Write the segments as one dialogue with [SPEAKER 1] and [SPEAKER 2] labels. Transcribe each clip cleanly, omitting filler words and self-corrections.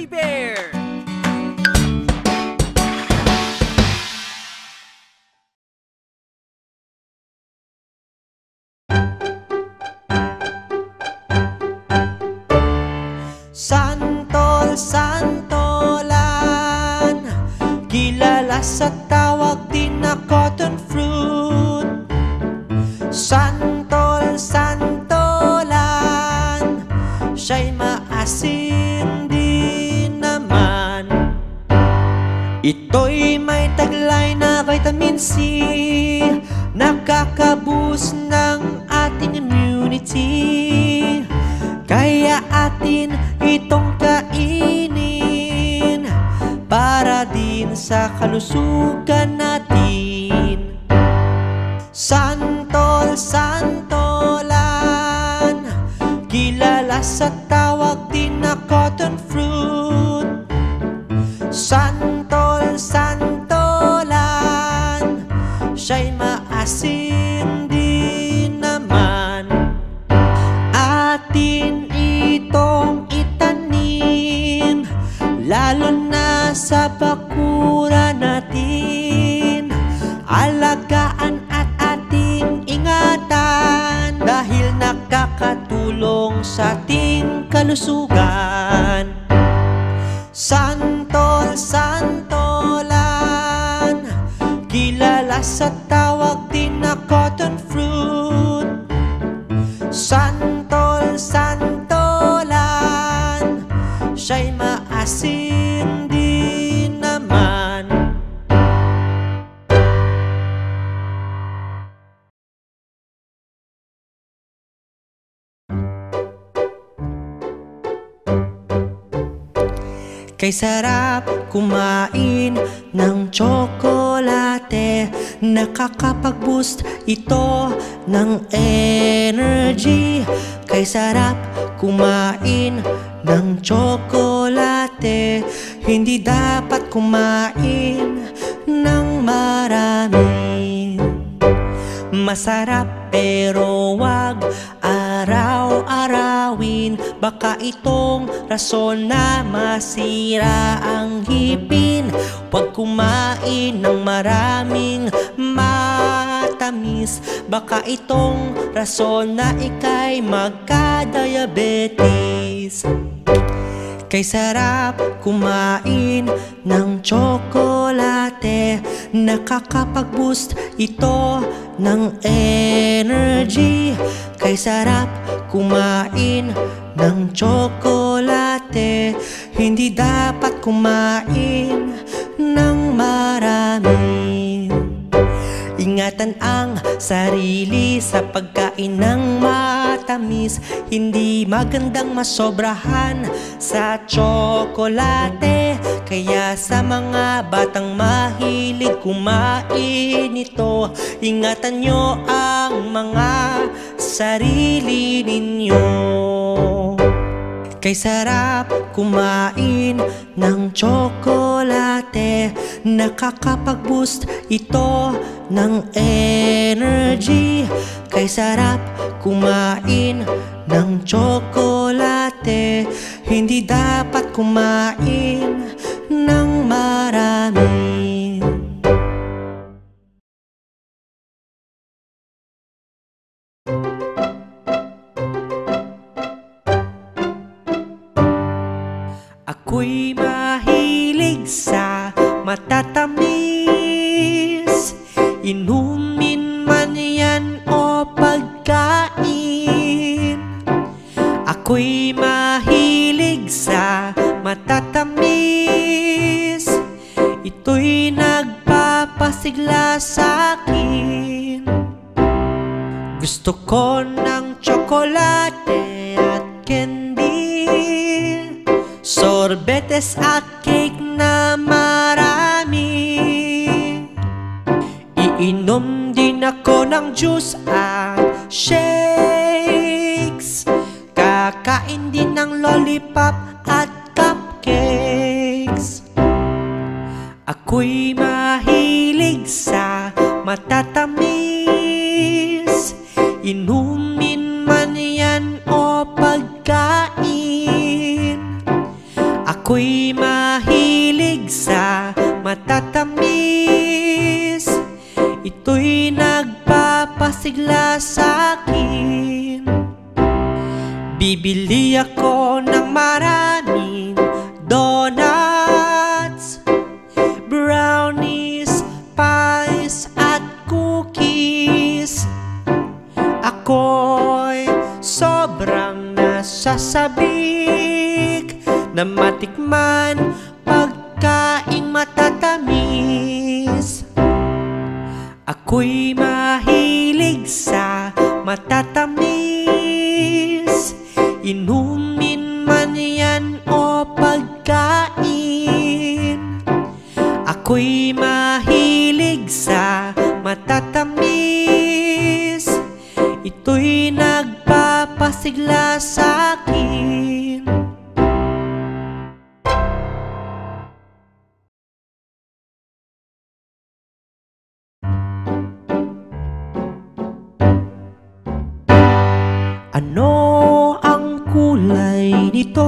[SPEAKER 1] Fuzzy Bear!
[SPEAKER 2] Santol, santolan, kilala sa tawag din na cotton fruit. Santol, santolan, siya'y maasim din naman. Ito'y may taglay na vitamin C, nakaka-boost ng ating immunity. Kaya atin itong kainin para din sa kalusugan natin. Santol, santolan, kilala sa tawag din na cotton fruit. Santol, santolan, siya'y maasim din naman. Atin itong itanim, lalo na sa bakura natin. Alagaan at ating ingatan, dahil nakakatulong sa ating kalusugan. Santol, santolan, kilala sa tawag din na cotton fruit. Santol, santolan, siya'y maasim din naman. Kay sarap kumain ng tsokolate, nakakapag-boost ito ng energy. Kay sarap kumain ng tsokolate, hindi dapat kumain ng marami. Masarap pero wag araw-arawin, baka itong rason na masira ang ngipin. Wag kumain ng maraming matamis, baka itong rason na ika'y magka-diabetes. Kay sarap kumain ng tsokolate, nakakapag-boost ito ng energy. Kay sarap kumain ng tsokolate, hindi dapat kumain ng marami. Ingatan ang sarili sa pagkain ng matamis, hindi magandang masobrahan sa tsokolate. Kaya sa mga batang mahilig kumain ito, ingatan nyo ang mga sarili ninyo. Kay sarap kumain ng tsokolate, nakakapag-boost ito ng energy. Kay sarap kumain ng tsokolate, hindi dapat kumain ng marami. Ako'y mahilig sa matatamis, inumin man yan o pagkain. Ako'y mahilig sa matatamis, ito'y nagpapasigla sa'kin. Gusto ko ng tsokolate at candy, sorbetes at cake na marami. Iinom din ako ng juice at shakes, kakain din ng lollipop at cupcakes. Ako'y mahilig sa matatamis, inumin man yan o pagkain. Ako'y matatamis. Ito'y nagpapasigla sa'kin. Bibili ako ng maraming donuts, brownies, pies at cookies. Ako'y sobrang nasasabik na matikman pagkaing matatamis. Ako'y mahilig sa matatamis, inumin man yan o pagkain. Ako'y mahilig sa matatamis, ito'y nagpapasigla sa'kin. Ano ang kulay nito?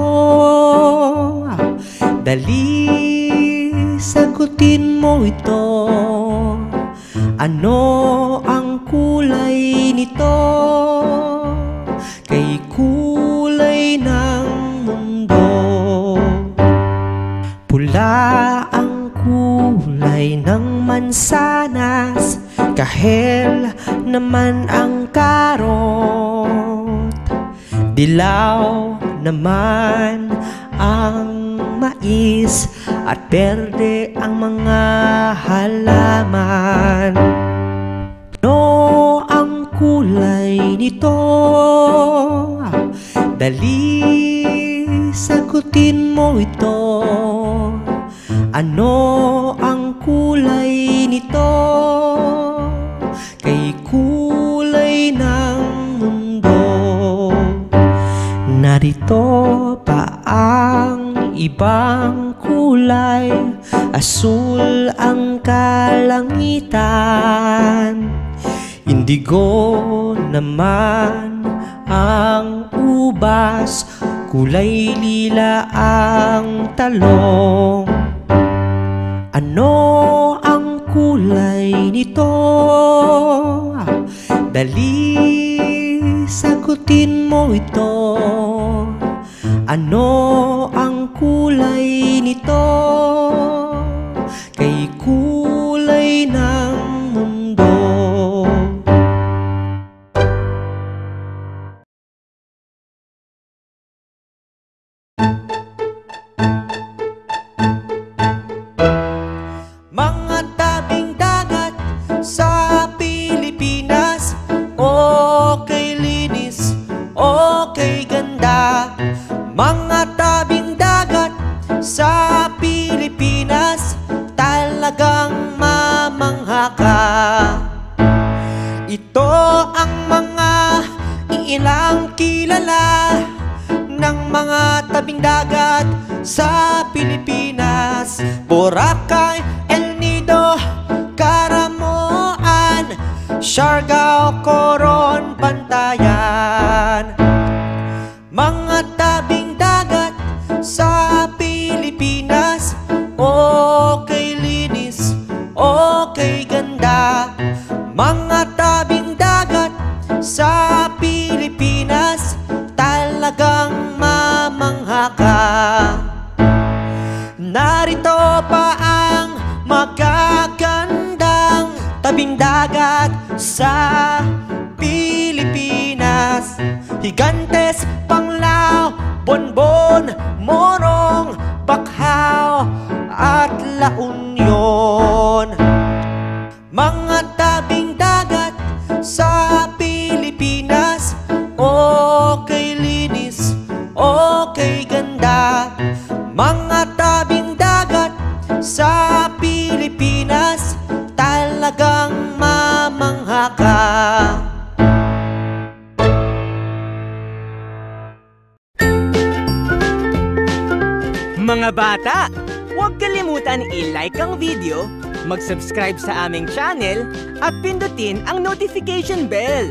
[SPEAKER 2] Dali, sagutin mo ito. Ano ang kulay nito? Kay kulay ng mundo. Pula ang kulay ng mansanas, kahel naman ang karot. Dilaw naman ang mais at berde ang mga halaman. Ano ang kulay nito? Dali, sagutin mo ito. Ano ang kulay nito? Kay kulay ng mundo. Narito pa ang ibang kulay, asul ang kalangitan, indigo naman ang ubas, kulay lila ang talong. Ano ang kulay nito? Dali, sagutin mo ito. Ano ang kulay nito? Kay kulay ng mundo. Mga tabing dagat sa Pilipinas, okay linis, okay ganda. Mga tabing dagat sa Pilipinas, talagang mamangha ka. Ito ang mga ilang kilala ng mga tabing dagat sa Pilipinas. Boracay, El Nido, Caramoan, Siargao, Coron, Bantayan. Mga tabing dagat sa Pilipinas, okay linis, okay ganda. Mga tabing dagat sa Pilipinas, talagang mamangha ka. Narito pa ang magagandang tabing dagat sa Pilipinas. Higantes, Panglao, Bonbon, Morong, Bakhaw at La Union. Mga tabing dagat sa Pilipinas, okay linis, okay ganda. Mga tabing dagat sa Pilipinas, talagang mamangha ka.
[SPEAKER 1] Mga bata, huwag kalimutan i-like ang video, mag-subscribe sa aming channel at pindutin ang notification bell.